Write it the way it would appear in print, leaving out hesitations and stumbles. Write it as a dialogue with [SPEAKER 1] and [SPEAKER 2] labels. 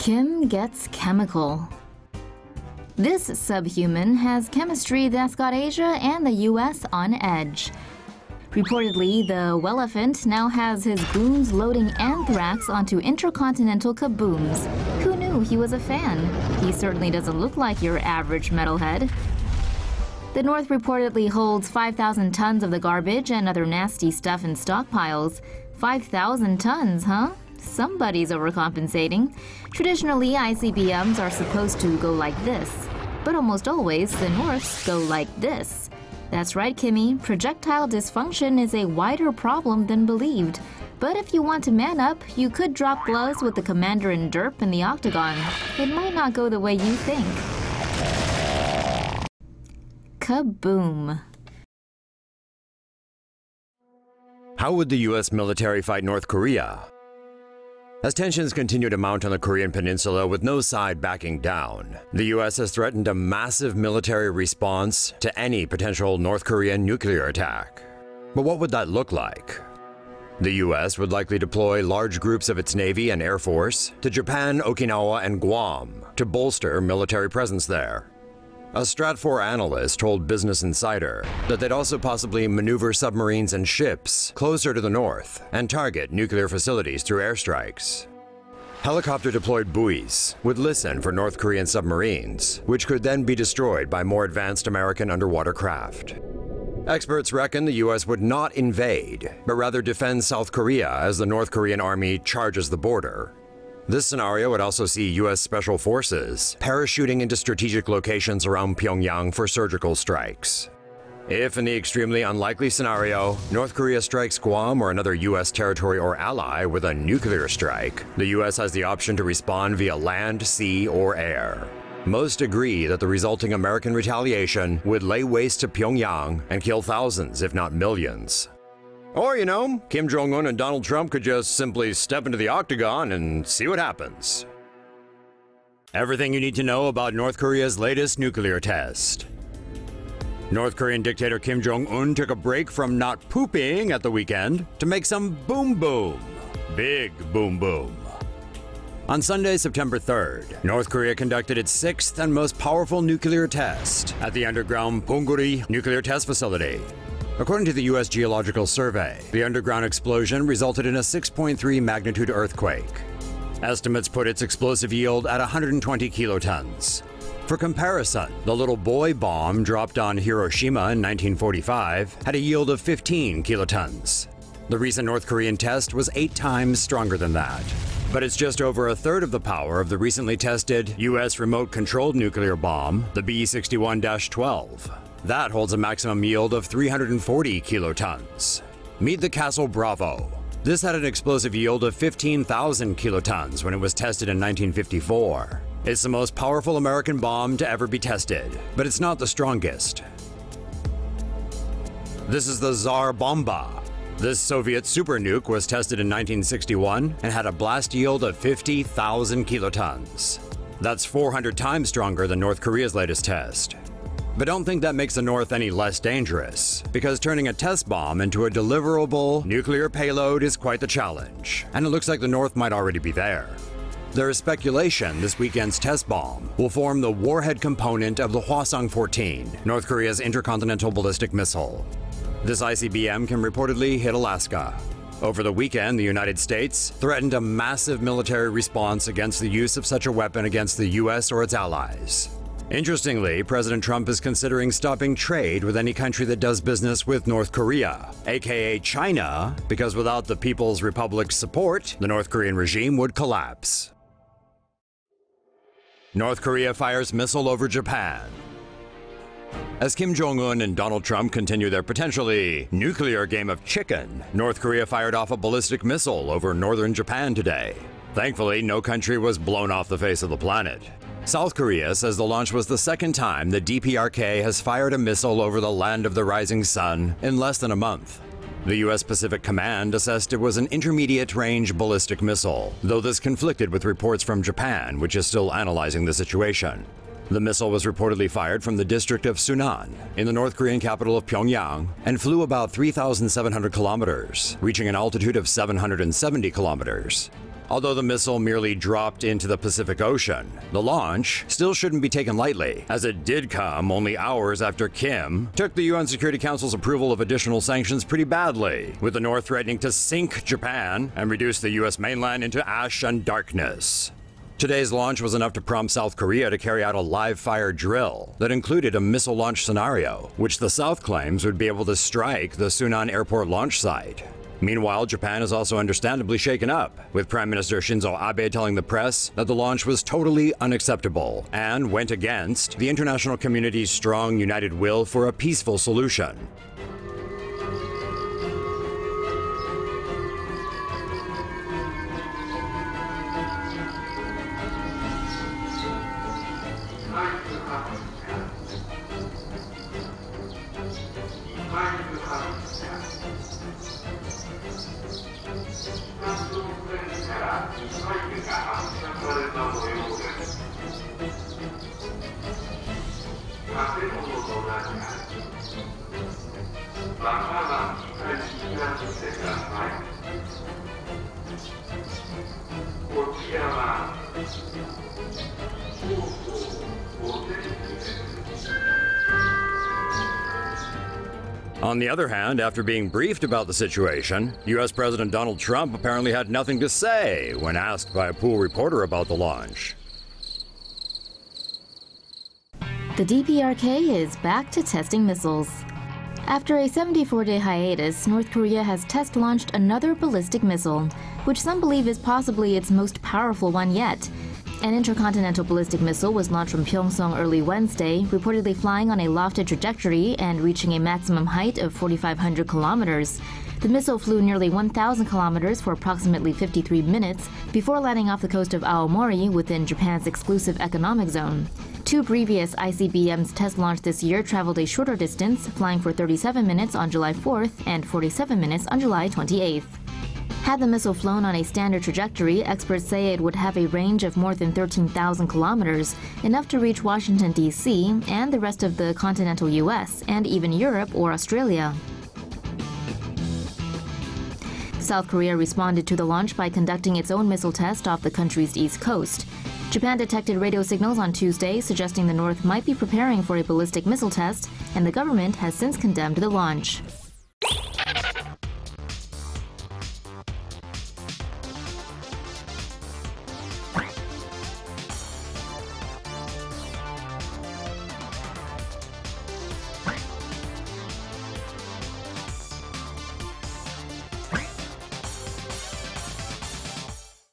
[SPEAKER 1] Kim gets chemical. This subhuman has chemistry that's got Asia and the US on edge. Reportedly, the Welephant now has his goons loading anthrax onto intercontinental kabooms. Who knew he was a fan? He certainly doesn't look like your average metalhead. The North reportedly holds 5,000 tons of the garbage and other nasty stuff in stockpiles. 5,000 tons, huh? Somebody's overcompensating. Traditionally, ICBMs are supposed to go like this. But almost always, the Norths go like this. That's right, Kimmy. Projectile dysfunction is a wider problem than believed. But if you want to man up, you could drop gloves with the commander in derp in the octagon. It might not go the way you think. Kaboom.
[SPEAKER 2] How would the US military fight North Korea? As tensions continue to mount on the Korean peninsula with no side backing down, the US has threatened a massive military response to any potential North Korean nuclear attack. But what would that look like? The US would likely deploy large groups of its Navy and Air Force to Japan, Okinawa, and Guam to bolster military presence there. A Stratfor analyst told Business Insider that they'd also possibly maneuver submarines and ships closer to the north and target nuclear facilities through airstrikes. Helicopter-deployed buoys would listen for North Korean submarines, which could then be destroyed by more advanced American underwater craft. Experts reckon the US would not invade, but rather defend South Korea as the North Korean army charges the border. This scenario would also see US Special Forces parachuting into strategic locations around Pyongyang for surgical strikes. If, in the extremely unlikely scenario, North Korea strikes Guam or another US territory or ally with a nuclear strike, the US has the option to respond via land, sea, or air. Most agree that the resulting American retaliation would lay waste to Pyongyang and kill thousands, if not millions. Or, you know, Kim Jong-un and Donald Trump could just simply step into the octagon and see what happens. Everything you need to know about North Korea's latest nuclear test. North Korean dictator Kim Jong-un took a break from not pooping at the weekend to make some boom boom. Big boom boom. On Sunday, September 3rd, North Korea conducted its sixth and most powerful nuclear test at the underground Pungguri nuclear test facility. According to the U.S. Geological Survey, the underground explosion resulted in a 6.3 magnitude earthquake. Estimates put its explosive yield at 120 kilotons. For comparison, the little boy bomb dropped on Hiroshima in 1945 had a yield of 15 kilotons. The recent North Korean test was 8 times stronger than that. But it's just over a third of the power of the recently tested U.S. remote-controlled nuclear bomb, the B-61-12. That holds a maximum yield of 340 kilotons. Meet the Castle Bravo. This had an explosive yield of 15,000 kilotons when it was tested in 1954. It's the most powerful American bomb to ever be tested, but it's not the strongest. This is the Tsar Bomba. This Soviet super nuke was tested in 1961 and had a blast yield of 50,000 kilotons. That's 400 times stronger than North Korea's latest test. But don't think that makes the North any less dangerous, because turning a test bomb into a deliverable nuclear payload is quite the challenge, and it looks like the North might already be there. There is speculation this weekend's test bomb will form the warhead component of the Hwasong-14, North Korea's intercontinental ballistic missile. This ICBM can reportedly hit Alaska. Over the weekend, the United States threatened a massive military response against the use of such a weapon against the US or its allies. Interestingly, President Trump is considering stopping trade with any country that does business with North Korea, aka China, because without the People's Republic's support, the North Korean regime would collapse. North Korea fires missile over Japan. As Kim Jong-un and Donald Trump continue their potentially nuclear game of chicken, North Korea fired off a ballistic missile over northern Japan today. Thankfully, no country was blown off the face of the planet. South Korea says the launch was the second time the DPRK has fired a missile over the land of the rising sun in less than a month. The U.S. Pacific Command assessed it was an intermediate-range ballistic missile, though this conflicted with reports from Japan, which is still analyzing the situation. The missile was reportedly fired from the district of Sunan, in the North Korean capital of Pyongyang, and flew about 3,700 kilometers, reaching an altitude of 770 kilometers. Although the missile merely dropped into the Pacific Ocean, the launch still shouldn't be taken lightly, as it did come only hours after Kim took the UN Security Council's approval of additional sanctions pretty badly, with the North threatening to sink Japan and reduce the US mainland into ash and darkness. Today's launch was enough to prompt South Korea to carry out a live-fire drill that included a missile launch scenario, which the South claims would be able to strike the Sunan Airport launch site. Meanwhile, Japan is also understandably shaken up, with Prime Minister Shinzo Abe telling the press that the launch was totally unacceptable and went against the international community's strong, united will for a peaceful solution. On the other hand, after being briefed about the situation, US President Donald Trump apparently had nothing to say when asked by a Pool reporter about the launch.
[SPEAKER 1] The DPRK is back to testing missiles. After a 74-day hiatus, North Korea has test-launched another ballistic missile, which some believe is possibly its most powerful one yet. An intercontinental ballistic missile was launched from Pyongyang early Wednesday, reportedly flying on a lofted trajectory and reaching a maximum height of 4,500 kilometers. The missile flew nearly 1,000 kilometers for approximately 53 minutes before landing off the coast of Aomori within Japan's exclusive economic zone. Two previous ICBMs test launched this year traveled a shorter distance, flying for 37 minutes on July 4th and 47 minutes on July 28th. Had the missile flown on a standard trajectory, experts say it would have a range of more than 13,000 kilometers, enough to reach Washington, D.C. and the rest of the continental U.S. and even Europe or Australia. South Korea responded to the launch by conducting its own missile test off the country's east coast. Japan detected radio signals on Tuesday suggesting the North might be preparing for a ballistic missile test, and the government has since condemned the launch.